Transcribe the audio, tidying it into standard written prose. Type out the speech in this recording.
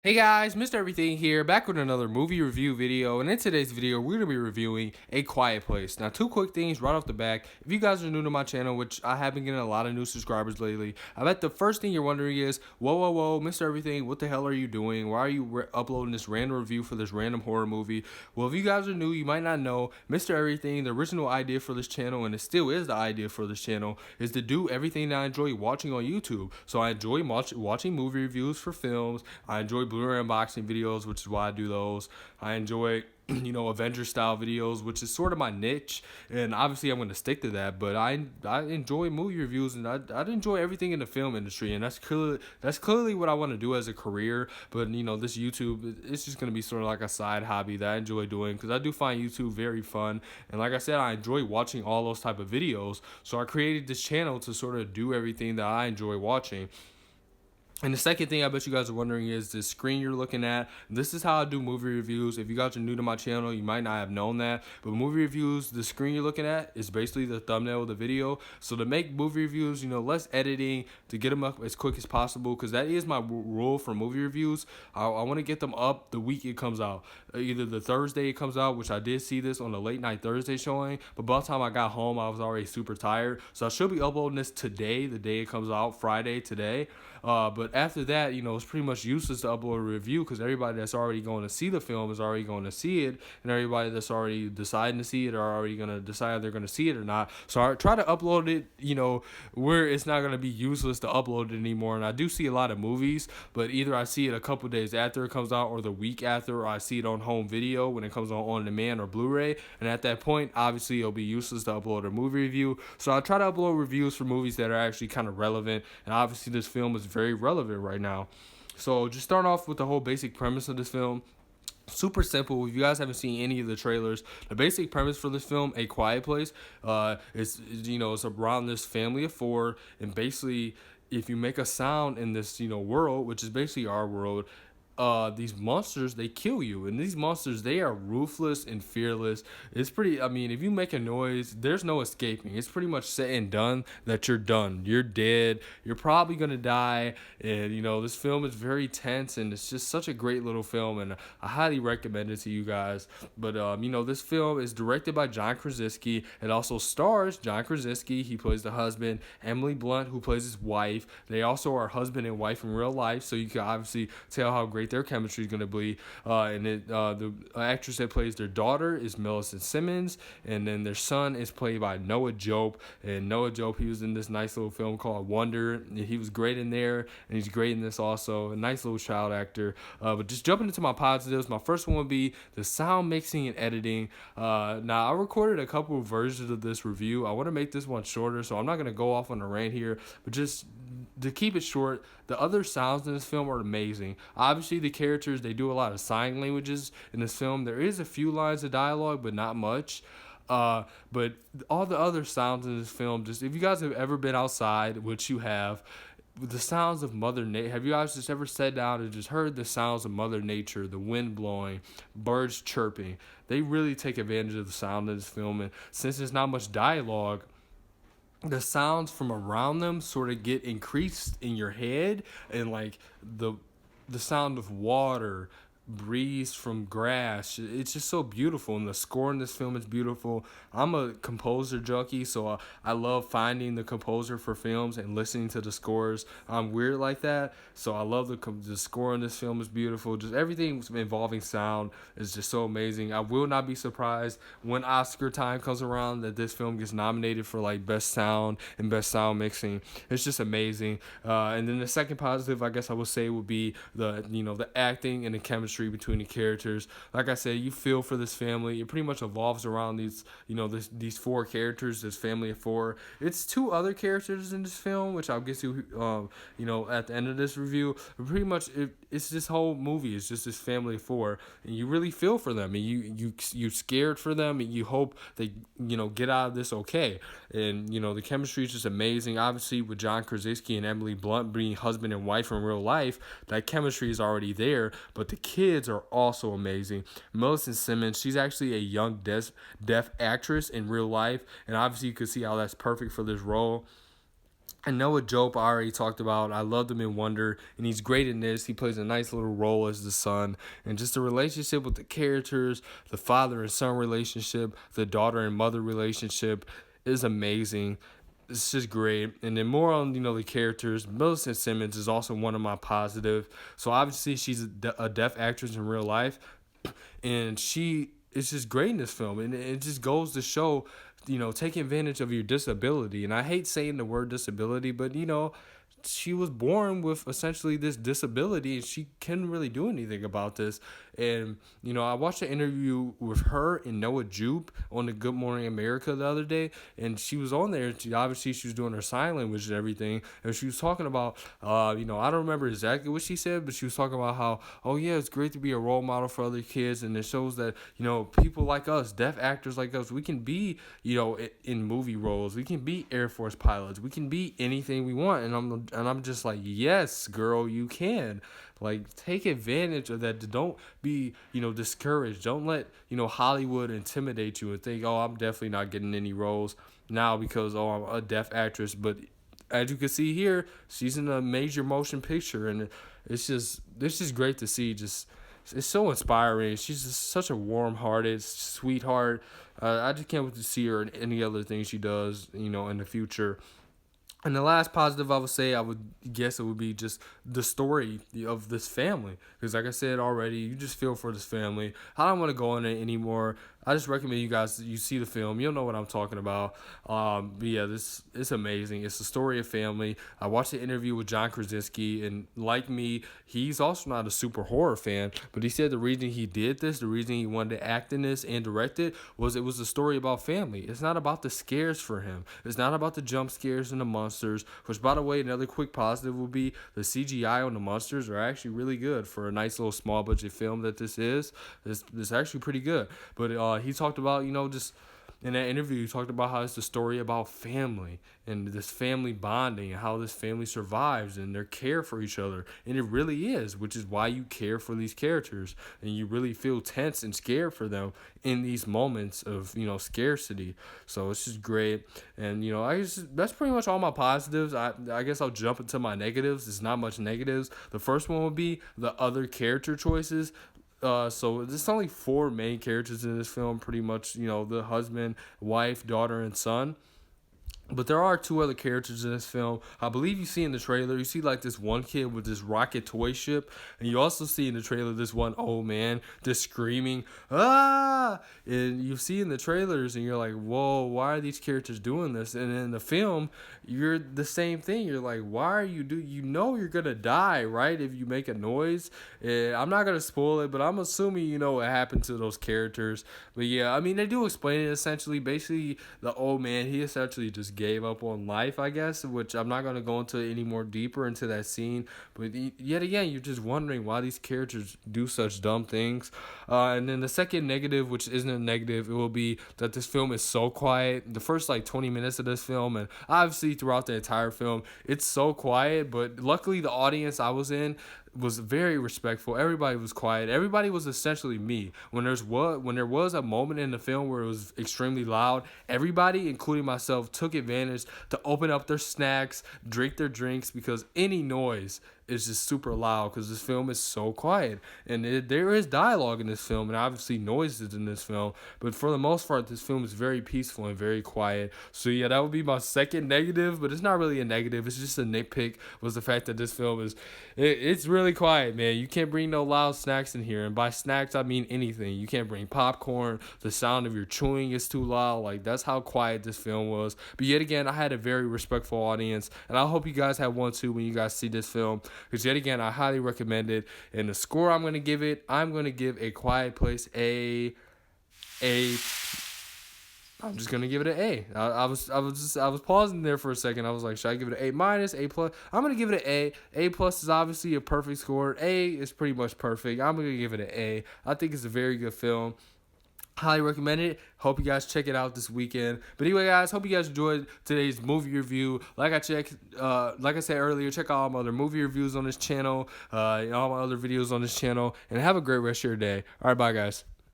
Hey guys, Mr. Everything here, back with another movie review video, and in today's video, we're going to be reviewing A Quiet Place. Now, two quick things right off the back. If you guys are new to my channel, which I have been getting a lot of new subscribers lately, I bet the first thing you're wondering is, whoa, Mr. Everything, what the hell are you doing? Why are you uploading this random review for this random horror movie? Well, if you guys are new, you might not know, Mr. Everything, the original idea for this channel, and it still is the idea for this channel, is to do everything that I enjoy watching on YouTube. So I enjoy watching movie reviews for films, I enjoy Blu-ray unboxing videos, which is why I do those. I enjoy Avengers style videos, which is sort of my niche, and obviously I'm going to stick to that. But I enjoy movie reviews, and I enjoy everything in the film industry, and that's clearly what I want to do as a career. But this YouTube, it's just going to be sort of like a side hobby that I enjoy doing because I do find YouTube very fun, and like I said, I enjoy watching all those type of videos. So I created this channel to sort of do everything that I enjoy watching. And the second thing I bet you guys are wondering is the screen you're looking at. This is how I do movie reviews. If you guys are new to my channel, you might not have known that. But movie reviews, the screen you're looking at is basically the thumbnail of the video. So to make movie reviews, less editing to get them up as quick as possible, because that is my rule for movie reviews. I want to get them up the week it comes out. Either the Thursday it comes out, which I did see this on the late night Thursday showing. But by the time I got home, I was already super tired. So I should be uploading this today, the day it comes out, Friday today. But after that, it's pretty much useless to upload a review because everybody that's already going to see the film is already going to see it, and everybody that's already deciding to see it are already going to decide if they're going to see it or not. So I try to upload it, where it's not going to be useless to upload it anymore. And I do see a lot of movies, but either I see it a couple days after it comes out or the week after, or I see it on home video when it comes on demand or Blu-ray. And at that point, obviously, it'll be useless to upload a movie review. So I try to upload reviews for movies that are actually kind of relevant. And obviously, this film is very relevant right now. So just start off with the whole basic premise of this film. Super simple. If you guys haven't seen any of the trailers, the basic premise for this film, A Quiet Place, it's around this family of four, and basically, if you make a sound in this world, which is basically our world, these monsters, they kill you, and these monsters, they are ruthless and fearless. It's pretty, I mean, if you make a noise, there's no escaping. It's pretty much said and done that you're done, you're dead, you're probably gonna die. And this film is very tense, and it's just such a great little film, and I highly recommend it to you guys. But this film is directed by John Krasinski. It also stars John Krasinski. He plays the husband. Emily Blunt, who plays his wife. They also are husband and wife in real life, so you can obviously tell how great their chemistry is going to be. The actress that plays their daughter is Millicent Simmons, and then their son is played by Noah Jope. And Noah Jope, he was in this nice little film called Wonder, and he was great in there, and he's great in this also. A nice little child actor. But just jumping into my positives, my first one would be the sound mixing and editing. Now, I recorded a couple of versions of this review. I want to make this one shorter, so I'm not going to go off on a rant here, but just to keep it short, the other sounds in this film are amazing. Obviously, the characters, they do a lot of sign languages in this film. There is a few lines of dialogue, but not much. But all the other sounds in this film, just if you guys have ever been outside, which you have, the sounds of Mother Nature. Have you guys just ever sat down and just heard the sounds of Mother Nature, the wind blowing, birds chirping? They really take advantage of the sound in this film, and since there's not much dialogue, the sounds from around them sort of get increased in your head, and like the sound of water, breeze from grass, it's just so beautiful, and the score in this film is beautiful. I'm a composer junkie, so I love finding the composer for films and listening to the scores. I'm weird like that, so I love the score in this film is beautiful. Just everything involving sound is just so amazing. I will not be surprised when Oscar time comes around that this film gets nominated for like best sound and best sound mixing. It's just amazing. And then the second positive, I guess I would say, would be the acting and the chemistry between the characters. Like I said, you feel for this family. It pretty much evolves around these four characters, this family of four. It's two other characters in this film, which I'll get to at the end of this review. But pretty much it's this whole movie. It's just this family of four, and you really feel for them, and you scared for them, and you hope they get out of this okay. And the chemistry is just amazing. Obviously, with John Krasinski and Emily Blunt being husband and wife in real life, that chemistry is already there. But the kids are also amazing. Millicent Simmons, she's actually a young deaf actress in real life, and obviously you can see how that's perfect for this role. And Noah Jope I already talked about. I loved him in Wonder, and he's great in this. He plays a nice little role as the son, and just the relationship with the characters, the father and son relationship, the daughter and mother relationship is amazing. It's just great. And then more on the characters. Millicent Simmons is also one of my positive. So obviously she's a deaf actress in real life, and she is just great in this film, and it just goes to show, take advantage of your disability. And I hate saying the word disability, but she was born with essentially this disability, and she couldn't really do anything about this. And I watched an interview with her and Noah Jupe on the Good Morning America the other day, and she was on there. She was doing her sign language and everything, and she was talking about I don't remember exactly what she said, but she was talking about how, oh yeah, it's great to be a role model for other kids, and it shows that people like us, deaf actors like us, we can be in movie roles, we can be Air Force pilots, we can be anything we want. And I'm just like, yes, girl, you can. Like, take advantage of that. Don't be, discouraged. Don't let, Hollywood intimidate you and think, oh, I'm definitely not getting any roles now because, oh, I'm a deaf actress. But as you can see here, she's in a major motion picture, and it's just great to see. Just, it's so inspiring. She's just such a warm-hearted sweetheart. I just can't wait to see her in any other thing she does, in the future. And the last positive I would say, I would guess it would be just the story of this family. Because like I said already, you just feel for this family. I don't want to go into it anymore. I just recommend you see the film. You'll know what I'm talking about. But yeah, it's amazing. It's the story of family. I watched the interview with John Krasinski, and like me, he's also not a super horror fan. But he said the reason he did this, the reason he wanted to act in this and direct it, was it was a story about family. It's not about the scares for him. It's not about the jump scares and the monsters. Which, by the way, another quick positive would be the CGI on the monsters are actually really good for a nice little small budget film that this is. This actually pretty good. But he talked about, just in that interview, he talked about how it's a story about family and this family bonding and how this family survives and their care for each other. And it really is, which is why you care for these characters and you really feel tense and scared for them in these moments of, scarcity. So it's just great. And, that's pretty much all my positives. I guess I'll jump into my negatives. It's not much negatives. The first one would be the other character choices. So there's only 4 main characters in this film, pretty much, the husband, wife, daughter, and son. But there are 2 other characters in this film. I believe you see in the trailer, you see like this one kid with this rocket toy ship. And you also see in the trailer this one old man just screaming, ah! And you see in the trailers and you're like, whoa, why are these characters doing this? And in the film, you're the same thing. You're like, why are you you're going to die, right? If you make a noise. I'm not going to spoil it, but I'm assuming you know what happened to those characters. But yeah, I mean, they do explain it essentially. Basically, the old man, he essentially just gave up on life, I guess, which I'm not going to go into any more deeper into that scene. But yet again, you're just wondering why these characters do such dumb things. And then the second negative, which isn't a negative, it will be that this film is so quiet. The first 20 minutes of this film, and obviously throughout the entire film, it's so quiet. But luckily, the audience I was in was very respectful. Everybody was quiet. Everybody was essentially me. When there was a moment in the film where it was extremely loud, everybody, including myself, took advantage to open up their snacks, drink their drinks, because any noise is just super loud because this film is so quiet. And there is dialogue in this film and obviously noises in this film, but for the most part, this film is very peaceful and very quiet. So yeah, that would be my second negative, but it's not really a negative. It's just a nitpick, was the fact that this film it's really quiet, man. You can't bring no loud snacks in here. And by snacks, I mean anything. You can't bring popcorn. The sound of your chewing is too loud. Like, that's how quiet this film was. But yet again, I had a very respectful audience, and I hope you guys have one too when you guys see this film, because yet again, I highly recommend it. And the score I'm going to give it, I'm going to give A Quiet Place I'm just gonna give it an A. I was pausing there for a second. I was like, should I give it an A minus, A plus? I'm gonna give it an A. A plus is obviously a perfect score. A is pretty much perfect. I'm gonna give it an A. I think it's a very good film. Highly recommend it. Hope you guys check it out this weekend. But anyway, guys, hope you guys enjoyed today's movie review. Like I said earlier, check out all my other movie reviews on this channel, and all my other videos on this channel, and have a great rest of your day. All right, bye, guys.